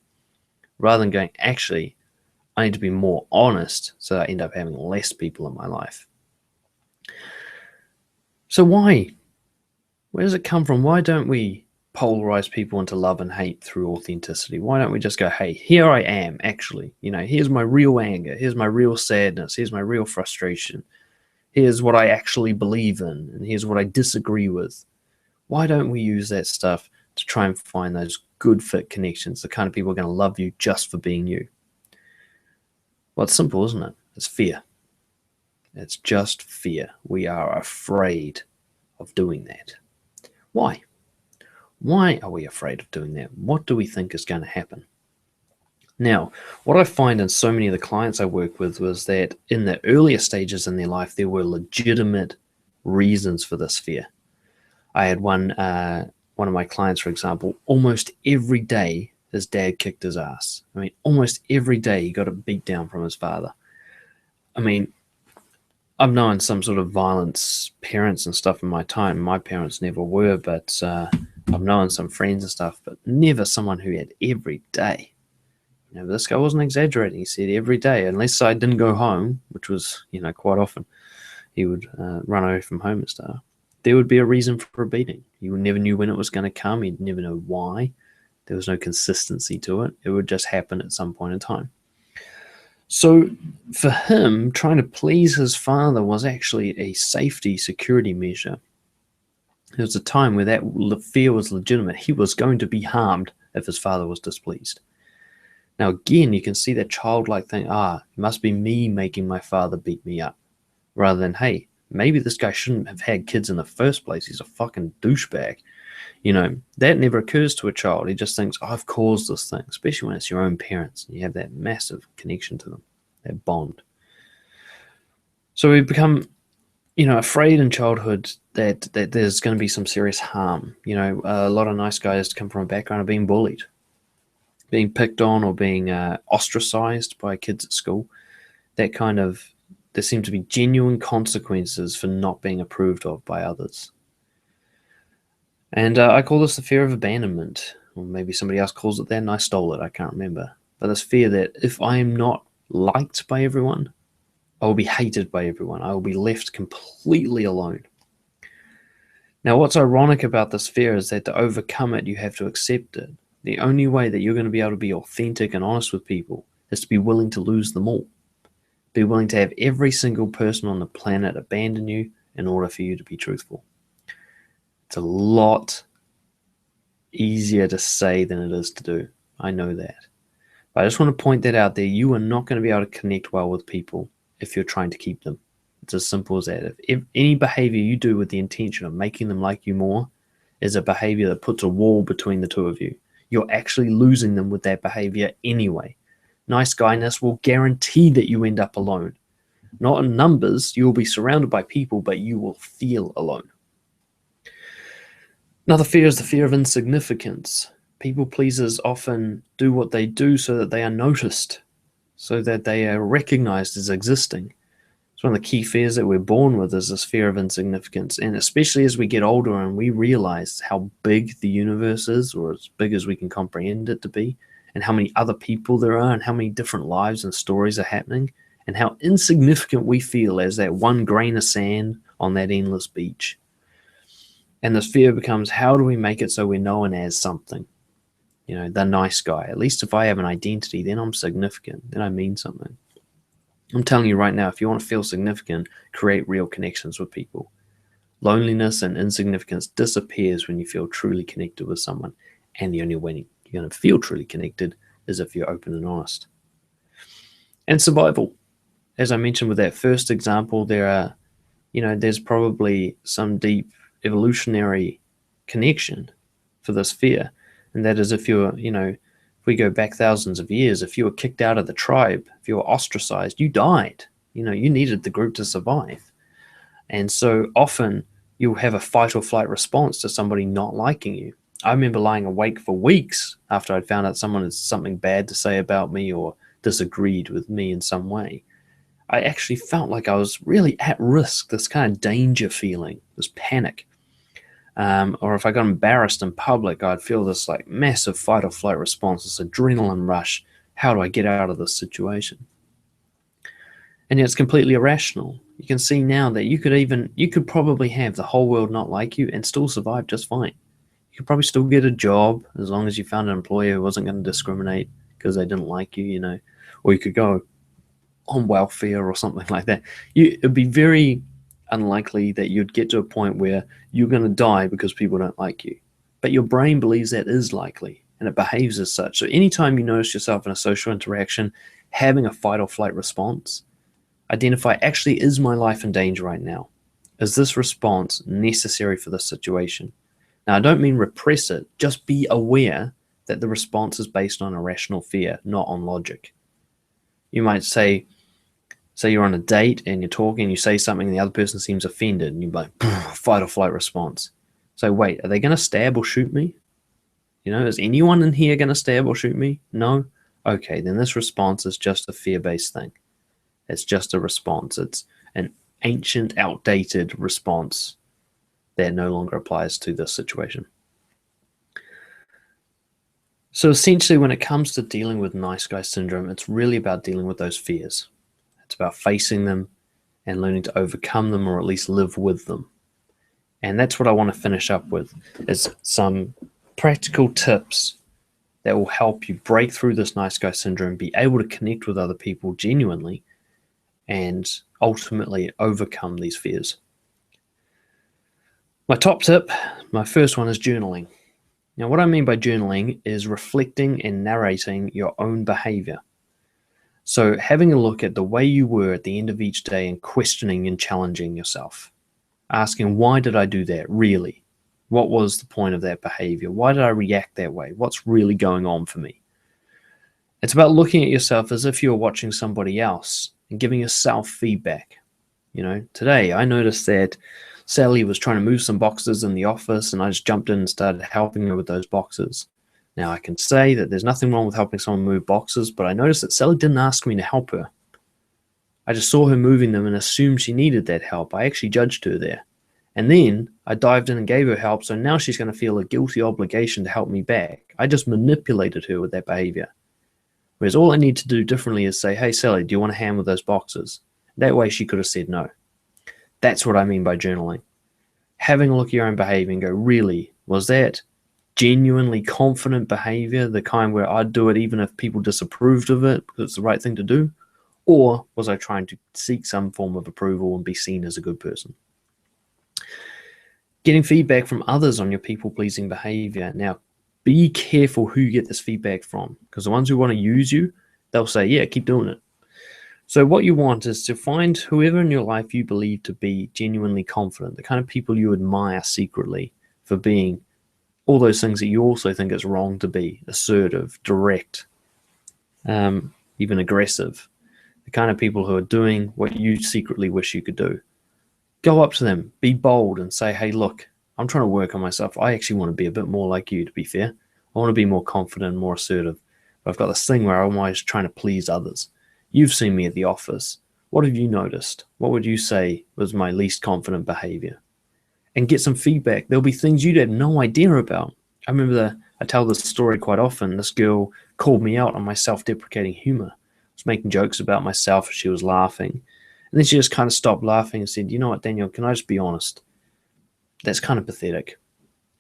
Rather than going, actually, I need to be more honest so I end up having less people in my life. So why? Where does it come from? Why don't we polarize people into love and hate through authenticity? Why don't we just go, hey, here I am, actually. Here's my real anger. Here's my real sadness. Here's my real frustration. Here's what I actually believe in. And here's what I disagree with. Why don't we use that stuff to try and find those good fit connections, the kind of people who are going to love you just for being you? Well, it's simple, isn't it? It's fear. It's just fear. We are afraid of doing that. Why? Why are we afraid of doing that? What do we think is going to happen? Now, what I find in so many of the clients I work with was that in the earlier stages in their life, there were legitimate reasons for this fear. I had one of my clients, for example, almost every day his dad kicked his ass. I mean, almost every day he got a beat down from his father. I mean, I've known some sort of violence parents and stuff in my time. My parents never were, but I've known some friends and stuff, but never someone who had every day. But this guy wasn't exaggerating. He said every day, unless I didn't go home, which was, quite often, he would run away from home and stuff. There would be a reason for a beating. You never knew when it was going to come. You'd never know why. There was no consistency to it. It would just happen at some point in time. So for him, trying to please his father was actually a safety security measure. There was a time where that fear was legitimate. He was going to be harmed if his father was displeased. Now, again, you can see that childlike thing, it must be me making my father beat me up. Rather than, hey, maybe this guy shouldn't have had kids in the first place. He's a fucking douchebag. That never occurs to a child. He just thinks, I've caused this thing, especially when it's your own parents. You have that massive connection to them, that bond. So we become, afraid in childhood that there's going to be some serious harm. A lot of nice guys come from a background of being bullied, being picked on, or being ostracized by kids at school. There seem to be genuine consequences for not being approved of by others. And I call this the fear of abandonment, or maybe somebody else calls it that, and I stole it. I can't remember. But this fear that if I am not liked by everyone, I will be hated by everyone. I will be left completely alone. Now, what's ironic about this fear is that to overcome it, you have to accept it. The only way that you're going to be able to be authentic and honest with people is to be willing to lose them all. Be willing to have every single person on the planet abandon you in order for you to be truthful. It's a lot easier to say than it is to do. I know that. But I just want to point that out there. You are not going to be able to connect well with people if you're trying to keep them. It's as simple as that. If any behavior you do with the intention of making them like you more is a behavior that puts a wall between the two of you, you're actually losing them with that behavior anyway. Nice guyness will guarantee that you end up alone. Not in numbers. You will be surrounded by people, but you will feel alone. Another fear is the fear of insignificance. People pleasers often do what they do so that they are noticed, so that they are recognized as existing. It's one of the key fears that we're born with, is this fear of insignificance. And especially as we get older and we realize how big the universe is, or as big as we can comprehend it to be, and how many other people there are, and how many different lives and stories are happening, and how insignificant we feel as that one grain of sand on that endless beach. And this fear becomes, how do we make it so we're known as something? the nice guy. At least if I have an identity, then I'm significant, then I mean something. I'm telling you right now, if you want to feel significant, create real connections with people. Loneliness and insignificance disappears when you feel truly connected with someone. And the only way you're going to feel truly connected is if you're open and honest. And survival. As I mentioned with that first example, there's probably some deep evolutionary connection for this fear. And that is if if we go back thousands of years, if you were kicked out of the tribe, if you were ostracized, you died. You needed the group to survive. And so often you'll have a fight or flight response to somebody not liking you. I remember lying awake for weeks after I'd found out someone had something bad to say about me or disagreed with me in some way. I actually felt like I was really at risk, this kind of danger feeling, this panic. Or if I got embarrassed in public, I'd feel this like massive fight or flight response, this adrenaline rush. How do I get out of this situation? And it's completely irrational. You can see now that you could probably have the whole world not like you and still survive just fine. You could probably still get a job as long as you found an employer who wasn't going to discriminate because they didn't like you, or you could go on welfare or something like that. It'd be very unlikely that you'd get to a point where you're going to die because people don't like you. But your brain believes that is likely, and it behaves as such. So anytime you notice yourself in a social interaction having a fight or flight response, identify, actually, is my life in danger right now? Is this response necessary for this situation? Now, I don't mean repress it. Just be aware that the response is based on irrational fear, not on logic. You might say you're on a date and you're talking, you say something and the other person seems offended, and you're like, fight or flight response. So wait, are they going to stab or shoot me? Is anyone in here going to stab or shoot me? No? Okay, then this response is just a fear-based thing. It's just a response. It's an ancient, outdated response that no longer applies to this situation. So essentially, when it comes to dealing with nice guy syndrome, it's really about dealing with those fears. It's about facing them and learning to overcome them, or at least live with them. And that's what I want to finish up with, is some practical tips that will help you break through this nice guy syndrome, be able to connect with other people genuinely, and ultimately overcome these fears. My top tip, my first one, is journaling. Now, what I mean by journaling is reflecting and narrating your own behavior. So having a look at the way you were at the end of each day and questioning and challenging yourself. Asking, why did I do that, really? What was the point of that behavior? Why did I react that way? What's really going on for me? It's about looking at yourself as if you're watching somebody else and giving yourself feedback. Today I noticed that Sally was trying to move some boxes in the office, and I just jumped in and started helping her with those boxes. Now, I can say that there's nothing wrong with helping someone move boxes, but I noticed that Sally didn't ask me to help her. I just saw her moving them and assumed she needed that help. I actually judged her there. And then I dived in and gave her help, so now she's going to feel a guilty obligation to help me back. I just manipulated her with that behavior. Whereas all I need to do differently is say, hey, Sally, do you want a hand with those boxes? That way she could have said no. That's what I mean by journaling. Having a look at your own behavior and go, really, was that genuinely confident behavior, the kind where I'd do it even if people disapproved of it because it's the right thing to do? Or was I trying to seek some form of approval and be seen as a good person? Getting feedback from others on your people-pleasing behavior. Now, be careful who you get this feedback from, because the ones who want to use you, they'll say, yeah, keep doing it. So what you want is to find whoever in your life you believe to be genuinely confident, the kind of people you admire secretly for being all those things that you also think it's wrong to be: assertive, direct, even aggressive. The kind of people who are doing what you secretly wish you could do. Go up to them, be bold, and say, hey, look, I'm trying to work on myself. I actually want to be a bit more like you, to be fair. I want to be more confident, more assertive. But I've got this thing where I'm always trying to please others. You've seen me at the office. What have you noticed? What would you say was my least confident behavior? And get some feedback. There'll be things you'd have no idea about. I remember I tell this story quite often. This girl called me out on my self-deprecating humor. I was making jokes about myself. She was laughing. And then she just kind of stopped laughing and said, you know what, Daniel, can I just be honest? That's kind of pathetic.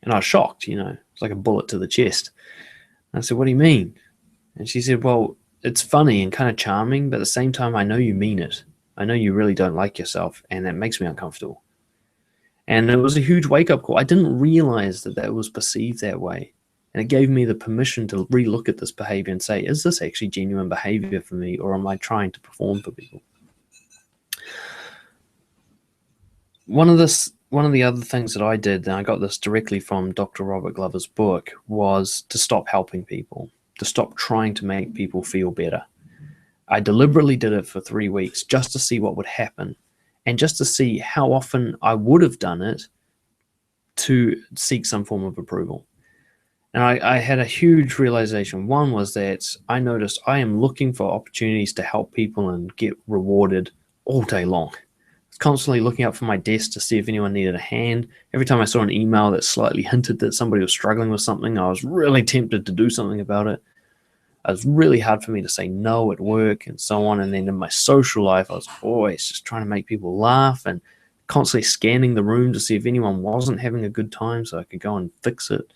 And I was shocked, It's like a bullet to the chest. I said, what do you mean? And she said, well, it's funny and kind of charming, but at the same time, I know you mean it. I know you really don't like yourself, and that makes me uncomfortable. And it was a huge wake-up call. I didn't realize that that was perceived that way. And it gave me the permission to relook at this behavior and say, is this actually genuine behavior for me, or am I trying to perform for people? One of the other things that I did, and I got this directly from Dr. Robert Glover's book, was to stop helping people, to stop trying to make people feel better. I deliberately did it for 3 weeks just to see what would happen, and just to see how often I would have done it to seek some form of approval. And I had a huge realization. One was that I noticed I am looking for opportunities to help people and get rewarded all day long. I was constantly looking up from my desk to see if anyone needed a hand. Every time I saw an email that slightly hinted that somebody was struggling with something, I was really tempted to do something about it. It was really hard for me to say no at work and so on. And then in my social life, I was always just trying to make people laugh and constantly scanning the room to see if anyone wasn't having a good time so I could go and fix it,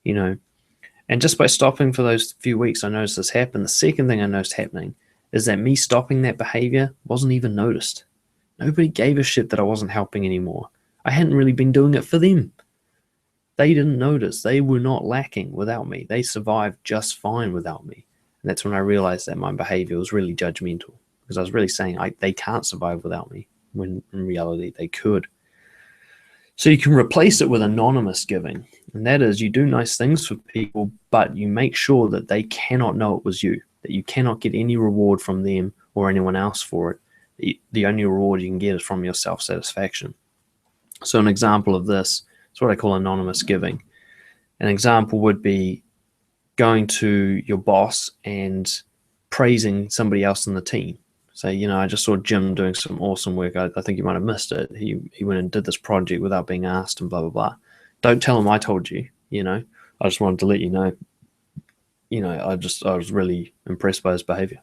you know. And just by stopping for those few weeks, I noticed this happen. The second thing I noticed happening is that me stopping that behavior wasn't even noticed. Nobody gave a shit that I wasn't helping anymore. I hadn't really been doing it for them. They didn't notice. They were not lacking without me. They survived just fine without me. And that's when I realized that my behavior was really judgmental, because I was really saying they can't survive without me, when in reality they could. So you can replace it with anonymous giving. And that is, you do nice things for people, but you make sure that they cannot know it was you, that you cannot get any reward from them or anyone else for it. The only reward you can get is from your self-satisfaction. So an example of this is what I call anonymous giving. An example would be going to your boss and praising somebody else in the team. Say, I just saw Jim doing some awesome work. I think you might have missed it. He went and did this project without being asked and blah, blah, blah. Don't tell him I told you, I just wanted to let you know, I was really impressed by his behavior.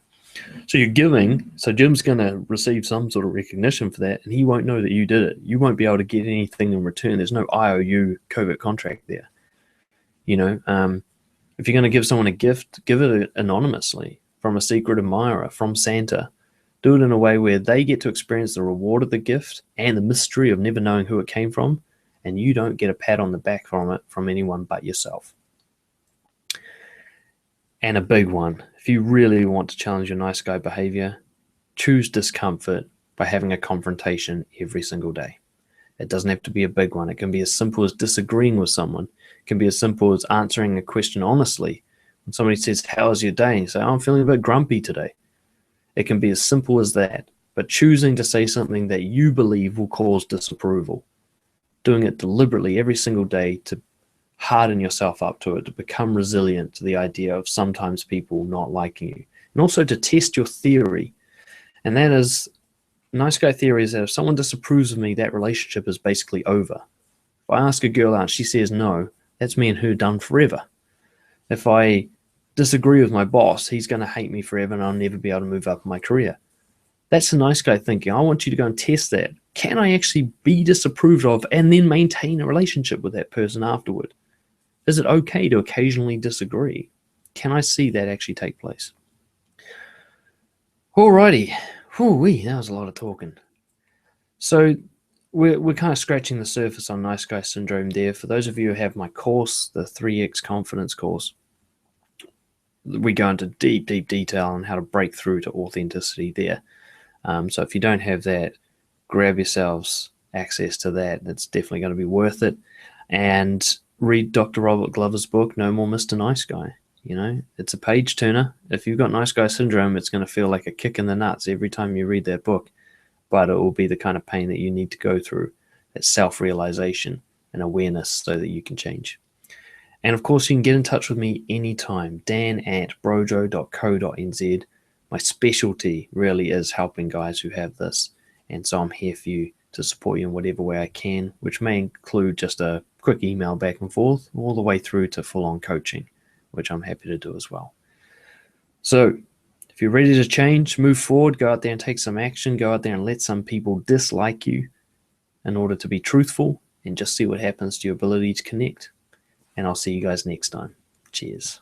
So you're giving, so Jim's going to receive some sort of recognition for that, and he won't know that you did it. You won't be able to get anything in return. There's no IOU covert contract there. If you're going to give someone a gift, give it anonymously from a secret admirer, from Santa. Do it in a way where they get to experience the reward of the gift and the mystery of never knowing who it came from, and you don't get a pat on the back from it from anyone but yourself. And a big one, if you really want to challenge your nice guy behavior, choose discomfort by having a confrontation every single day. It doesn't have to be a big one. It can be as simple as disagreeing with someone. It can be as simple as answering a question honestly. When somebody says, how's your day? And you say, I'm feeling a bit grumpy today. It can be as simple as that, but choosing to say something that you believe will cause disapproval. Doing it deliberately every single day to harden yourself up to it, to become resilient to the idea of sometimes people not liking you. And also to test your theory. And that is, nice guy theory is that if someone disapproves of me, that relationship is basically over. If I ask a girl out and she says no, that's me and her done forever. If I disagree with my boss, he's going to hate me forever and I'll never be able to move up in my career. That's the nice guy thinking. I want you to go and test that. Can I actually be disapproved of and then maintain a relationship with that person afterward? Is it okay to occasionally disagree? Can I see that actually take place? Alrighty. Whew-wee, that was a lot of talking. So we're kind of scratching the surface on nice guy syndrome there. For those of you who have my course, the 3X confidence course, we go into deep detail on how to break through to authenticity there. So if you don't have that, grab yourselves access to that. It's definitely going to be worth it. And read Dr. Robert Glover's book, No More Mr. Nice Guy. It's a page turner. If you've got nice guy syndrome, it's going to feel like a kick in the nuts every time you read that book. But it will be the kind of pain that you need to go through, that self-realization and awareness so that you can change. And of course, you can get in touch with me anytime, dan@brojo.co.nz. My specialty really is helping guys who have this. And so I'm here for you to support you in whatever way I can, which may include just a quick email back and forth, all the way through to full-on coaching, which I'm happy to do as well. So if you're ready to change, move forward, go out there and take some action, go out there and let some people dislike you in order to be truthful, and just see what happens to your ability to connect. And I'll see you guys next time. Cheers.